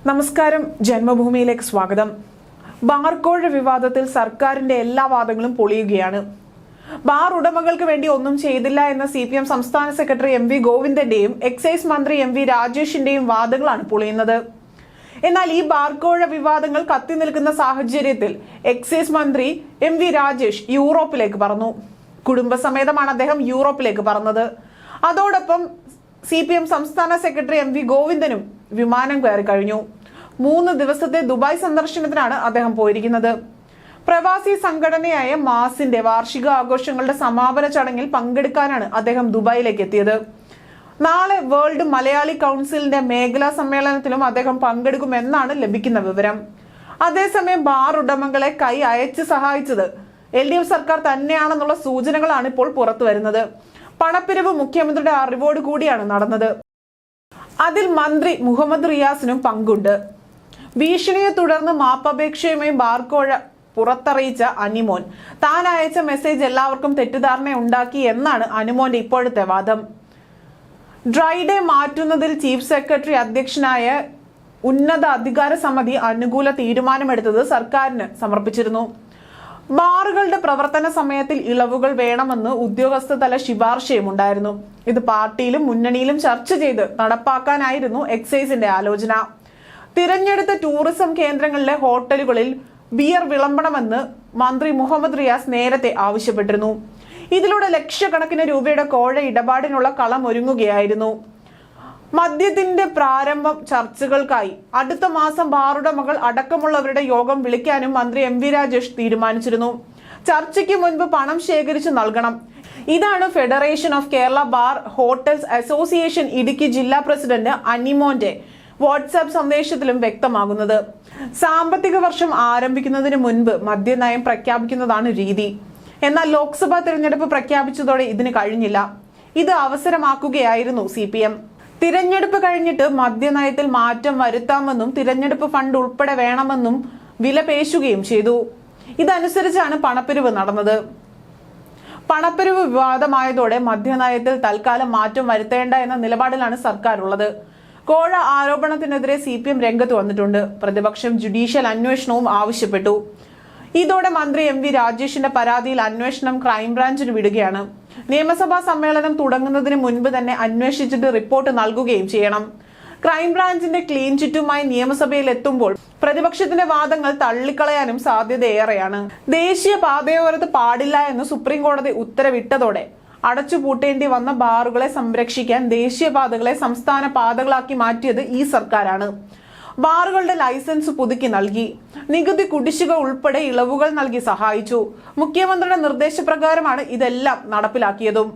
നമസ്കാരം, ജന്മഭൂമിയിലേക്ക് സ്വാഗതം. ബാർക്കോഴ വിവാദത്തിൽ സർക്കാരിന്റെ എല്ലാ വാദങ്ങളും പൊളിയുകയാണ്. ബാർ ഉടമകൾക്ക് വേണ്ടി ഒന്നും ചെയ്തില്ല എന്ന CPM സംസ്ഥാന സെക്രട്ടറി MV ഗോവിന്ദന്റെയും എക്സൈസ് മന്ത്രി MV രാജേഷിന്റെയും വാദങ്ങളാണ് പൊളിയുന്നത്. എന്നാൽ ഈ ബാർക്കോഴ വിവാദങ്ങൾ കത്തി നിൽക്കുന്ന സാഹചര്യത്തിൽ എക്സൈസ് മന്ത്രി MV രാജേഷ് യൂറോപ്പിലേക്ക് പറന്നു. കുടുംബസമേതമാണ് അദ്ദേഹം യൂറോപ്പിലേക്ക് പറന്നത്. അതോടൊപ്പം CPM സംസ്ഥാന സെക്രട്ടറി MV ഗോവിന്ദനും വിമാനം കയറി കഴിഞ്ഞു. 3 ദിവസത്തെ ദുബായ് സന്ദർശനത്തിനാണ് അദ്ദേഹം പോയിരിക്കുന്നത്. പ്രവാസി സംഘടനയായ മാസിന്റെ വാർഷിക ആഘോഷങ്ങളുടെ സമാപന ചടങ്ങിൽ പങ്കെടുക്കാനാണ് അദ്ദേഹം ദുബായിലേക്ക് എത്തിയത്. നാളെ വേൾഡ് മലയാളി കൗൺസിലിന്റെ മേഖലാ സമ്മേളനത്തിലും അദ്ദേഹം പങ്കെടുക്കുമെന്നാണ് ലഭിക്കുന്ന വിവരം. അതേസമയം ബാർ ഉടമകളെ കൈ അയച്ച് സഹായിച്ചത് LDF സർക്കാർ തന്നെയാണെന്നുള്ള സൂചനകളാണ് ഇപ്പോൾ പുറത്തു വരുന്നത്. പണപ്പിരിവ് മുഖ്യമന്ത്രിയുടെ അറിവോട് കൂടിയാണ് നടന്നത്. അതിൽ മന്ത്രി മുഹമ്മദ് റിയാസിനും പങ്കുണ്ട്. ഭീഷണിയെ തുടർന്ന് മാപ്പപേക്ഷയുമായി ബാർക്കോഴ പുറത്തറിയിച്ച അനിമോൻ താൻ അയച്ച മെസ്സേജ് എല്ലാവർക്കും തെറ്റിദ്ധാരണ ഉണ്ടാക്കി എന്നാണ് അനുമോന്റെ ഇപ്പോഴത്തെ വാദം. ഡ്രൈഡേ മാറ്റുന്നതിൽ ചീഫ് സെക്രട്ടറി അധ്യക്ഷനായ ഉന്നത അധികാര സമിതി അനുകൂല തീരുമാനമെടുത്തത് സർക്കാരിന് സമർപ്പിച്ചിരുന്നു. ബാറുകളുടെ പ്രവർത്തന സമയത്തിൽ ഇളവുകൾ വേണമെന്ന് ഉദ്യോഗസ്ഥ തല ശുപാർശയും ഉണ്ടായിരുന്നു. ഇത് പാർട്ടിയിലും മുന്നണിയിലും ചർച്ച ചെയ്ത് നടപ്പാക്കാനായിരുന്നു എക്സൈസിന്റെ ആലോചന. തിരഞ്ഞെടുത്ത ടൂറിസം കേന്ദ്രങ്ങളിലെ ഹോട്ടലുകളിൽ ബിയർ വിളമ്പണമെന്ന് മന്ത്രി മുഹമ്മദ് റിയാസ് നേരത്തെ ആവശ്യപ്പെട്ടിരുന്നു. ഇതിലൂടെ ലക്ഷക്കണക്കിന് രൂപയുടെ കോഴ ഇടപാടിനുള്ള കളം ഒരുങ്ങുകയായിരുന്നു. മദ്യത്തിന്റെ പ്രാരംഭ ചർച്ചകൾക്കായി അടുത്ത മാസം ബാറുടമകൾ അടക്കമുള്ളവരുടെ യോഗം വിളിക്കാനും മന്ത്രി MV രാജേഷ് തീരുമാനിച്ചിരുന്നു. ചർച്ചയ്ക്ക് മുൻപ് പണം ശേഖരിച്ചു നൽകണം. ഇതാണ് federation of Kerala bar hotels association Idukki ജില്ലാ പ്രസിഡന്റ് അനിമോന്റെ വാട്സാപ്പ് സന്ദേശത്തിലും വ്യക്തമാകുന്നത്. സാമ്പത്തിക വർഷം ആരംഭിക്കുന്നതിന് മുൻപ് മദ്യനയം പ്രഖ്യാപിക്കുന്നതാണ് രീതി. എന്നാൽ ലോക്സഭാ തിരഞ്ഞെടുപ്പ് പ്രഖ്യാപിച്ചതോടെ ഇതിന് കഴിഞ്ഞില്ല. ഇത് അവസരമാക്കുകയായിരുന്നു CPM. തിരഞ്ഞെടുപ്പ് കഴിഞ്ഞിട്ട് മദ്യനയത്തിൽ മാറ്റം വരുത്താമെന്നും തിരഞ്ഞെടുപ്പ് ഫണ്ട് ഉൾപ്പെടെ വേണമെന്നും വിലപേശുകയും ചെയ്തു. ഇതനുസരിച്ചാണ് പണപ്പിരിവ് നടന്നത്. പണപ്പിരിവ് വിവാദമായതോടെ മദ്യനയത്തിൽ തൽക്കാലം മാറ്റം വരുത്തേണ്ട എന്ന നിലപാടിലാണ് സർക്കാർ ഉള്ളത്. കോഴ ആരോപണത്തിനെതിരെ CPM രംഗത്ത് വന്നിട്ടുണ്ട്. പ്രതിപക്ഷം ജുഡീഷ്യൽ അന്വേഷണവും ആവശ്യപ്പെട്ടു. ഇതോടെ മന്ത്രി MV രാജേഷിന്റെ പരാതിയിൽ അന്വേഷണം ക്രൈംബ്രാഞ്ചിന് വിടുകയാണ്. നിയമസഭാ സമ്മേളനം തുടങ്ങുന്നതിന് മുൻപ് തന്നെ അന്വേഷിച്ചിട്ട് റിപ്പോർട്ട് നൽകുകയും ചെയ്യണം. ക്രൈംബ്രാഞ്ചിന്റെ ക്ലീൻ ചിറ്റുമായി നിയമസഭയിൽ എത്തുമ്പോൾ പ്രതിപക്ഷത്തിന്റെ വാദങ്ങൾ തള്ളിക്കളയാനും സാധ്യതയേറെയാണ്. ദേശീയ പാതയോരത്ത് പാടില്ല എന്ന് സുപ്രീം കോടതി ഉത്തരവിട്ടതോടെ അടച്ചുപൂട്ടേണ്ടി വന്ന ബാറുകളെ സംരക്ഷിക്കാൻ ദേശീയപാതകളെ സംസ്ഥാന പാതകളാക്കി മാറ്റിയത് ഈ സർക്കാരാണ്. ബാറുകളുടെ ലൈസൻസ് പുതുക്കി നൽകി. നികുതി കുടിശ്ശിക ഉൾപ്പെടെ ഇളവുകൾ നൽകി സഹായിച്ചു. മുഖ്യമന്ത്രിയുടെ നിർദ്ദേശപ്രകാരമാണ് ഇതെല്ലാം നടപ്പിലാക്കിയതും.